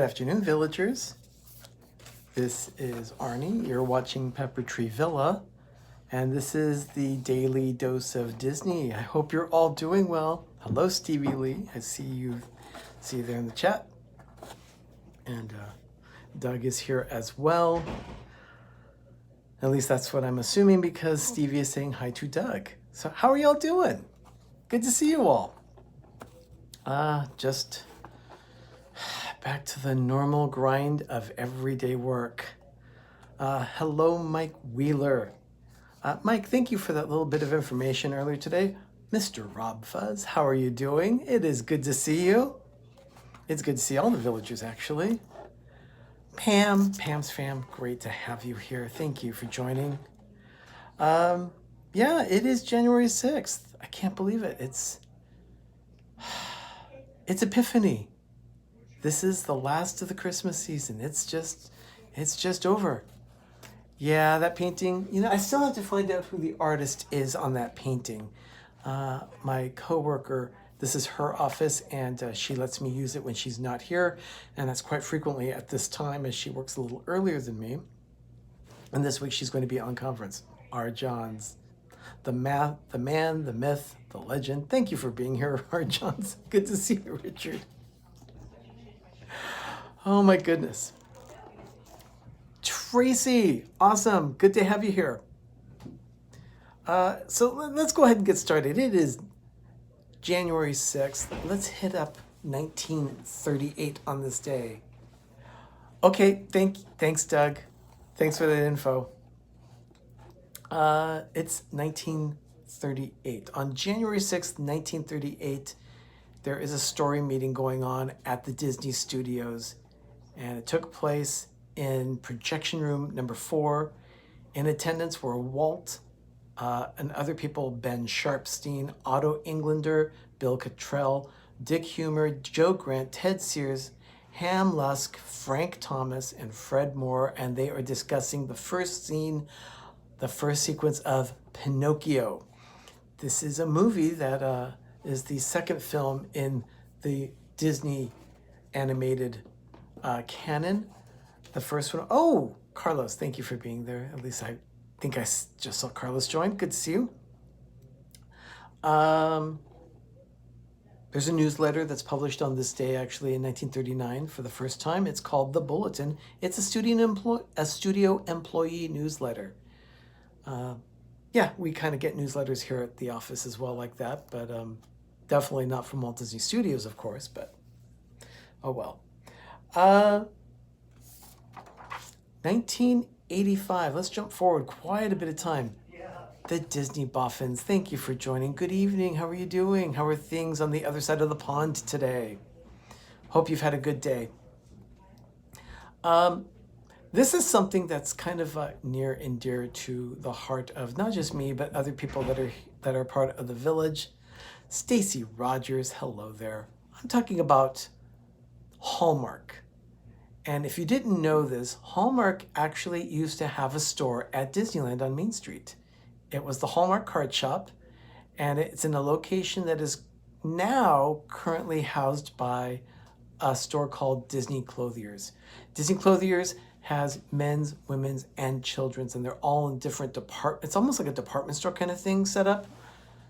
Good afternoon, villagers. This is Arnie. You're watching Pepper Tree Villa, and this is the daily dose of Disney. I hope you're all doing well. Hello, Stevie Lee. I see you there in the chat, and Doug is here as well. At least that's what I'm assuming because Stevie is saying hi to Doug. So how are y'all doing? Good to see you all. Just back to the normal grind of everyday work. Hello, Mike Wheeler. Mike, thank you for that little bit of information earlier today. Mr. Rob Fuzz, how are you doing? It is good to see you. It's good to see all the villagers, actually. Pam's fam, great to have you here. Thank you for joining. Yeah, it is January 6th. I can't believe it. It's Epiphany. This is the last of the Christmas season. It's just over. Yeah, that painting, I still have to find out who the artist is on that painting. My coworker, this is her office, and she lets me use it when she's not here, and that's quite frequently at this time as she works a little earlier than me. And this week she's going to be on conference. R. Johns, the man, the myth, the legend. Thank you for being here, R. Johns. Good to see you, Richard. Oh my goodness. Tracy, awesome. Good to have you here. So let's go ahead and get started. It is January 6th. Let's hit up 1938 on this day. Okay, thanks, Doug. Thanks for that info. It's 1938. On January 6th, 1938, there is a story meeting going on at the Disney Studios, and it took place in projection room number 4. In attendance were Walt and other people: Ben Sharpstein, Otto Englander, Bill Cottrell, Dick Humer, Joe Grant, Ted Sears, Ham Lusk, Frank Thomas, and Fred Moore, and they are discussing the first sequence of Pinocchio. This is a movie that is the second film in the Disney animated canon. The first one, oh, Carlos, thank you for being there. At least I think I just saw Carlos join. Good to see you. There's a newsletter that's published on this day, actually, in 1939 for the first time. It's called The Bulletin. It's a studio employee newsletter. Yeah, we kind of get newsletters here at the office as well like that, but definitely not from Walt Disney Studios, of course, but oh well. 1985, let's jump forward quite a bit of time. The Disney Boffins, thank you for joining. Good evening, how are you doing? How are things on the other side of the pond today? Hope you've had a good day. This is something that's kind of near and dear to the heart of not just me, but other people that are part of the village. Stacy Rogers, hello there. I'm talking about Hallmark. And if you didn't know this, Hallmark actually used to have a store at Disneyland on Main Street. It was the Hallmark Card Shop, and it's in a location that is now currently housed by a store called Disney Clothiers. Disney Clothiers has men's, women's, and children's, and they're all in different departments. It's almost like a department store kind of thing set up.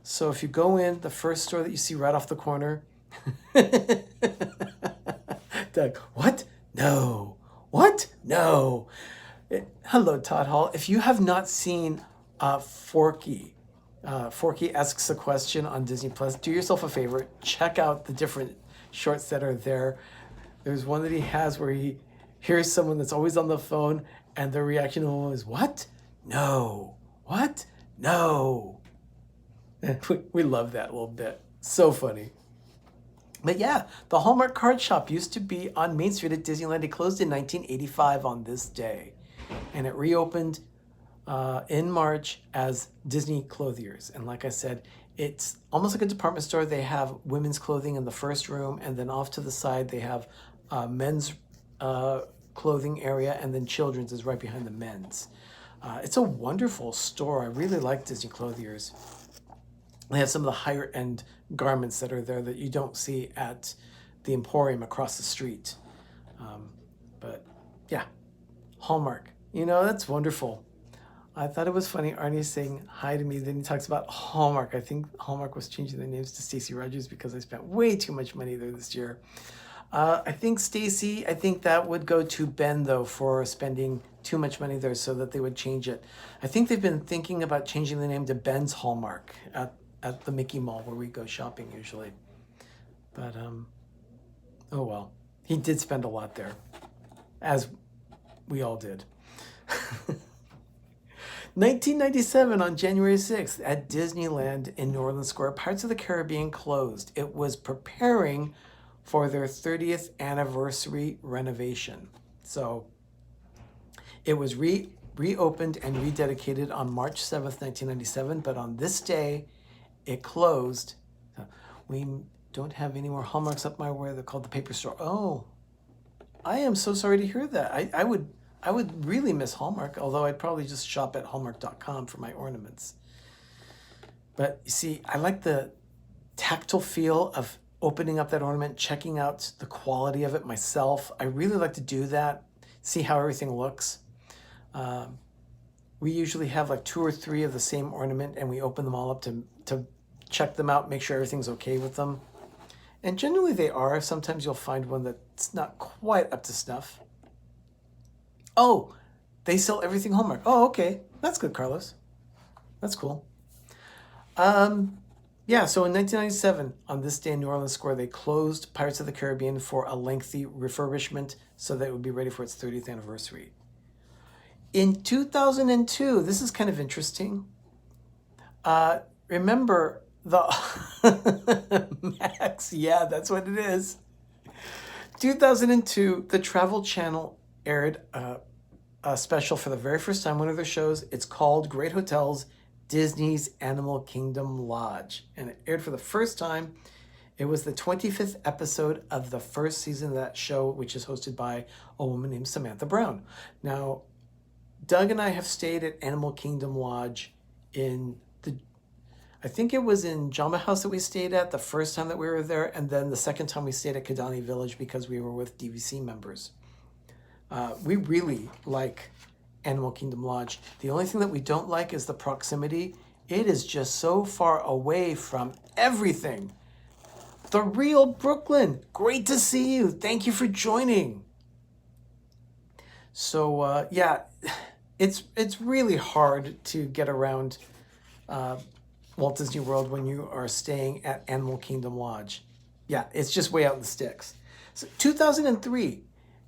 So if you go in, the first store that you see right off the corner, Doug, what? No. What? No. Hello, Todd Hall. If you have not seen Forky Asks a Question on Disney Plus, do yourself a favor. Check out the different shorts that are there. There's one that he has where he hears someone that's always on the phone, and their reaction is, what? No. What? No. And we love that a little bit. So funny. But yeah, the Hallmark Card Shop used to be on Main Street at Disneyland. It closed in 1985 on this day, and it reopened in March as Disney Clothiers. And like I said, it's almost like a department store. They have women's clothing in the first room, and then off to the side they have men's clothing area, and then children's is right behind the men's. It's a wonderful store. I really like Disney Clothiers. They have some of the higher end garments that are there that you don't see at the Emporium across the street. But yeah, Hallmark. You know, that's wonderful. I thought it was funny. Arnie saying hi to me. Then he talks about Hallmark. I think Hallmark was changing their names to Stacy Rogers because I spent way too much money there this year. I think Stacy, I think that would go to Ben though for spending too much money there so that they would change it. I think they've been thinking about changing the name to Ben's Hallmark at the Mickey Mall where we go shopping usually. But oh well. He did spend a lot there, as we all did. 1997, on January 6th, at Disneyland in New Orleans Square, Pirates of the Caribbean closed. It was preparing for their 30th anniversary renovation. So it was reopened and rededicated on March 7th, 1997, but on this day, it closed. We don't have any more Hallmarks up my way. They're called the Paper Store. Oh, I am so sorry to hear that. I would really miss Hallmark, although I'd probably just shop at hallmark.com for my ornaments. But you see, I like the tactile feel of opening up that ornament, checking out the quality of it myself. I really like to do that, see how everything looks. We usually have like 2 or 3 of the same ornament and we open them all up to check them out, make sure everything's okay with them. And generally they are. Sometimes you'll find one that's not quite up to snuff. Oh, they sell everything Hallmark. Oh, okay. That's good, Carlos. That's cool. Yeah, so in 1997, on this day in New Orleans Square, they closed Pirates of the Caribbean for a lengthy refurbishment so that it would be ready for its 30th anniversary. In 2002, this is kind of interesting. Remember the Max? Yeah, that's what it is. 2002, the Travel Channel aired a special for the very first time, one of their shows. It's called Great Hotels, Disney's Animal Kingdom Lodge. And it aired for the first time. It was the 25th episode of the first season of that show, which is hosted by a woman named Samantha Brown. Now, Doug and I have stayed at Animal Kingdom Lodge I think it was in Jamba House that we stayed at the first time that we were there, and then the second time we stayed at Kidani Village because we were with DVC members. We really like Animal Kingdom Lodge. The only thing that we don't like is the proximity. It is just so far away from everything. The real Brooklyn. Great to see you. Thank you for joining. So yeah, it's really hard to get around Walt Disney World when you are staying at Animal Kingdom Lodge. Yeah, it's just way out in the sticks. So 2003,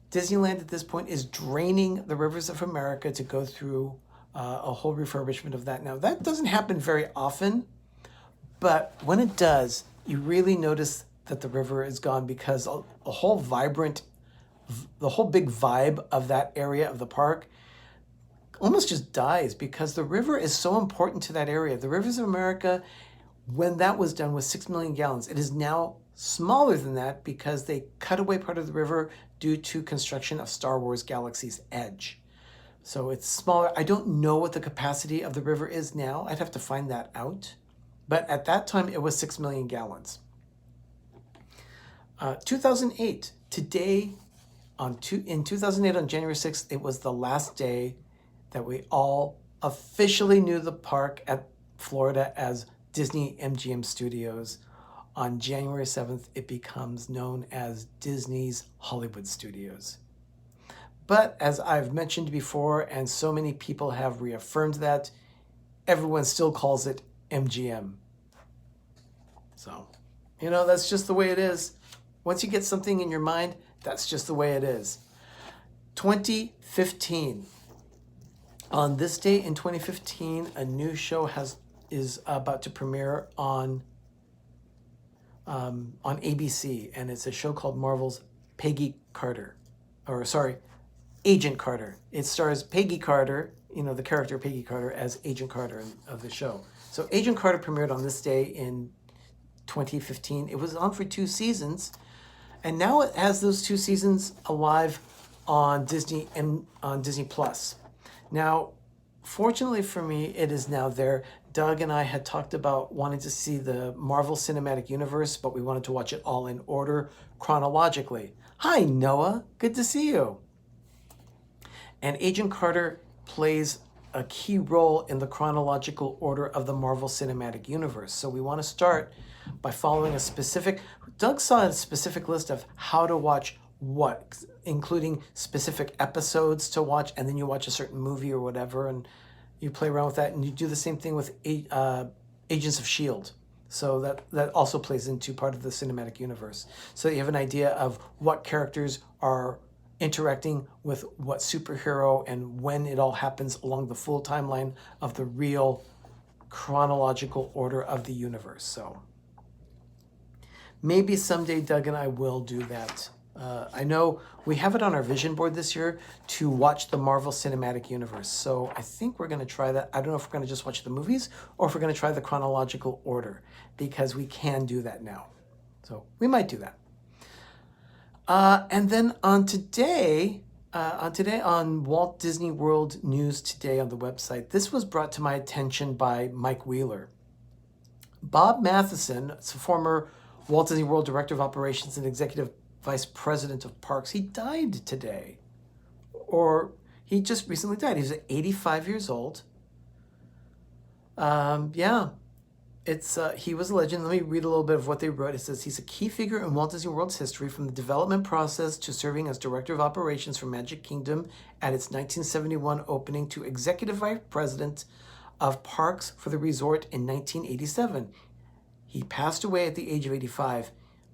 Disneyland at this point is draining the rivers of America to go through a whole refurbishment of that. Now, that doesn't happen very often, but when it does, you really notice that the river is gone because the whole big vibe of that area of the park almost just dies because the river is so important to that area. The Rivers of America, when that was done, was 6 million gallons. It is now smaller than that because they cut away part of the river due to construction of Star Wars Galaxy's Edge. So it's smaller. I don't know what the capacity of the river is now. I'd have to find that out. But at that time, it was 6 million gallons. 2008, today, in 2008 on January 6th, it was the last day that we all officially knew the park at Florida as Disney MGM Studios. On January 7th, it becomes known as Disney's Hollywood Studios. But as I've mentioned before, and so many people have reaffirmed that, everyone still calls it MGM. So, that's just the way it is. Once you get something in your mind, that's just the way it is. 2015. On this day in 2015, a new show is about to premiere on ABC, and it's a show called Marvel's Agent Carter. It stars Peggy Carter, the character Peggy Carter, as Agent Carter of the show. So Agent Carter premiered on this day in 2015. It was on for 2 seasons, and now it has those 2 seasons alive on Disney and on Disney Plus. Now, fortunately for me, it is now there. Doug and I had talked about wanting to see the Marvel Cinematic Universe, but we wanted to watch it all in order chronologically. Hi, Noah. Good to see you. And Agent Carter plays a key role in the chronological order of the Marvel Cinematic Universe. So we want to start by following a specific. Doug saw a specific list of how to watch what, including specific episodes to watch, and then you watch a certain movie or whatever, and you play around with that, and you do the same thing with Agents of S.H.I.E.L.D. So that also plays into part of the cinematic universe. So you have an idea of what characters are interacting with what superhero and when it all happens along the full timeline of the real chronological order of the universe. So maybe someday Doug and I will do that. I know we have it on our vision board this year to watch the Marvel Cinematic Universe. So I think we're going to try that. I don't know if we're going to just watch the movies or if we're going to try the chronological order, because we can do that now. So we might do that. And then on Walt Disney World News Today on the website, this was brought to my attention by Mike Wheeler. Bob Matheson, a former Walt Disney World Director of Operations and Executive Vice President of Parks, he died today. Or he just recently died. He was 85 years old. He was a legend. Let me read a little bit of what they wrote. It says, he's a key figure in Walt Disney World's history, from the development process to serving as Director of Operations for Magic Kingdom at its 1971 opening to Executive Vice President of Parks for the resort in 1987. He passed away at the age of 85.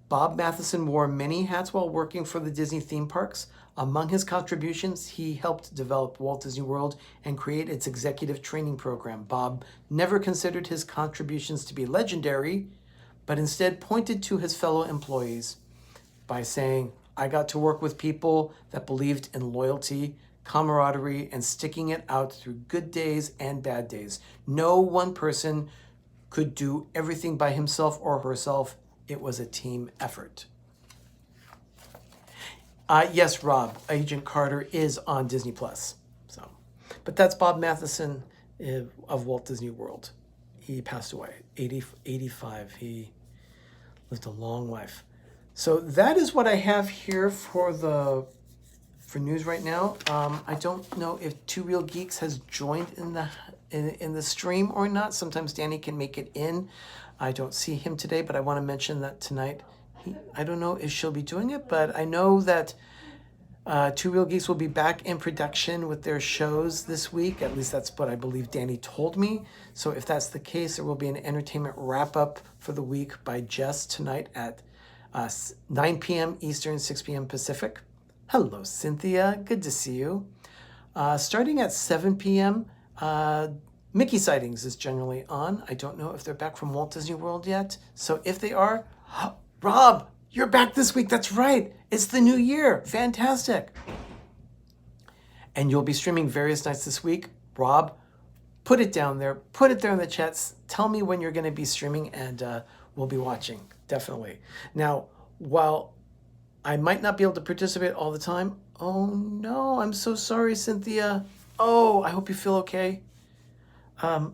Bob Matheson wore many hats while working for the Disney theme parks. Among his contributions, he helped develop Walt Disney World and create its executive training program. Bob never considered his contributions to be legendary, but instead pointed to his fellow employees by saying, I got to work with people that believed in loyalty, camaraderie, and sticking it out through good days and bad days. No one person could do everything by himself or herself. It was a team effort. Yes, Rob, Agent Carter is on Disney Plus. But that's Bob Matheson of Walt Disney World. He passed away, 85. He lived a long life. So that is what I have here for news right now. I don't know if Two Real Geeks has joined in the stream or not. Sometimes Danny can make it in. I don't see him today, but I want to mention that tonight, I don't know if she'll be doing it, but I know that Two Real Geeks will be back in production with their shows this week. At least that's what I believe Danny told me. So if that's the case, there will be an entertainment wrap-up for the week by Jess tonight at 9 p.m. Eastern, 6 p.m. Pacific. Hello, Cynthia. Good to see you. Starting at 7 p.m., Mickey Sightings is generally on. I don't know if they're back from Walt Disney World yet. So if they are, Rob, you're back this week. That's right. It's the new year. Fantastic. And you'll be streaming various nights this week. Rob, put it down there. Put it there in the chats. Tell me when you're going to be streaming, and we'll be watching. Definitely. Now, while I might not be able to participate all the time, oh no, I'm so sorry, Cynthia. Oh, I hope you feel okay.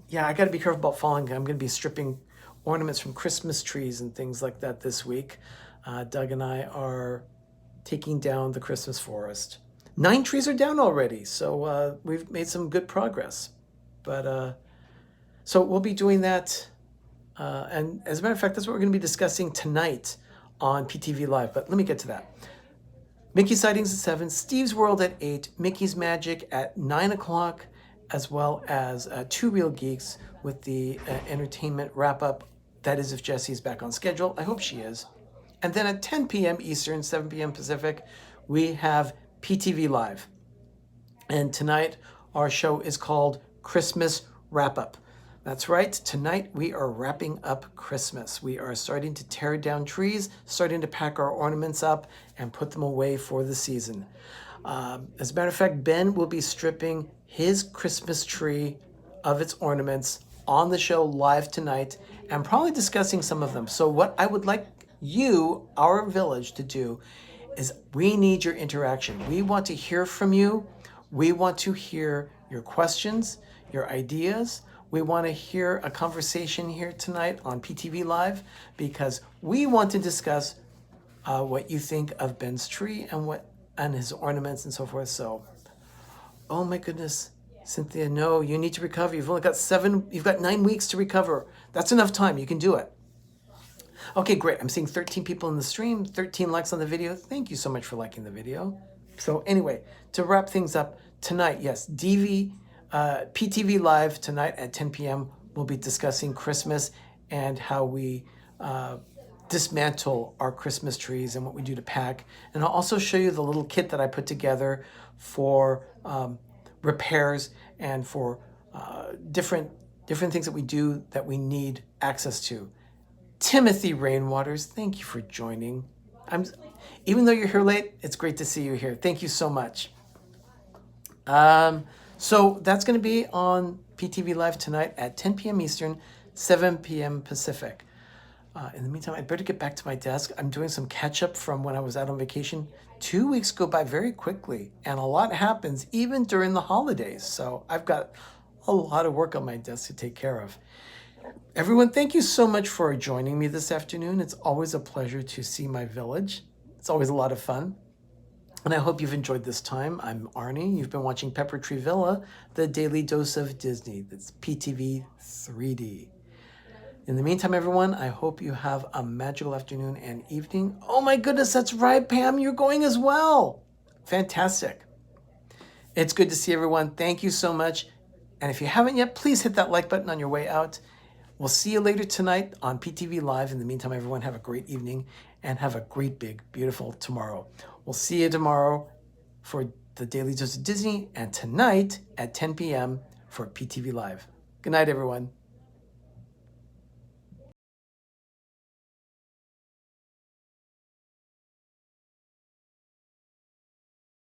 Yeah, I got to be careful about falling. I'm going to be stripping ornaments from Christmas trees and things like that this week. Doug and I are taking down the Christmas forest. 9 trees are down already, so we've made some good progress. But so we'll be doing that. And as a matter of fact, that's what we're going to be discussing tonight on PTV Live. But let me get to that. Mickey Sightings at 7, Steve's World at 8, Mickey's Magic at 9 o'clock, as well as Two Real Geeks with the entertainment wrap-up. That is if Jessie's back on schedule. I hope she is. And then at 10 p.m. Eastern, 7 p.m. Pacific, we have PTV Live. And tonight, our show is called Christmas Wrap-Up. That's right. Tonight, we are wrapping up Christmas. We are starting to tear down trees, starting to pack our ornaments up and put them away for the season. As a matter of fact, Ben will be stripping his Christmas tree of its ornaments on the show live tonight and probably discussing some of them. So what I would like you, our village, to do is we need your interaction. We want to hear from you. We want to hear your questions, your ideas. We want to hear a conversation here tonight on PTV Live because we want to discuss what you think of Ben's tree and his ornaments and so forth. So, oh my goodness, Cynthia, no, you need to recover. You've only got 9 weeks to recover. That's enough time. You can do it. Okay, great. I'm seeing 13 people in the stream, 13 likes on the video. Thank you so much for liking the video. So anyway, to wrap things up, tonight, yes, PTV Live tonight at 10 p.m. We'll be discussing Christmas and how we dismantle our Christmas trees and what we do to pack. And I'll also show you the little kit that I put together for repairs and for different things that we do that we need access to. Timothy Rainwaters, thank you for joining. Even though you're here late, it's great to see you here. Thank you so much. So that's going to be on PTV Live tonight at 10 p.m. Eastern, 7 p.m. Pacific. In the meantime, I'd better get back to my desk. I'm doing some catch up from when I was out on vacation. 2 weeks go by very quickly, and a lot happens even during the holidays. So I've got a lot of work on my desk to take care of. Everyone, thank you so much for joining me this afternoon. It's always a pleasure to see my village. It's always a lot of fun. And I hope you've enjoyed this time. I'm Arnie. You've been watching Pepper Tree Villa, the daily dose of Disney. That's PTV3D. In the meantime, everyone, I hope you have a magical afternoon and evening. Oh my goodness, that's right, Pam. You're going as well. Fantastic. It's good to see everyone. Thank you so much. And if you haven't yet, please hit that like button on your way out. We'll see you later tonight on PTV Live. In the meantime, everyone, have a great evening and have a great, big, beautiful tomorrow. We'll see you tomorrow for the Daily Dose of Disney and tonight at 10 p.m. for PTV Live. Good night, everyone.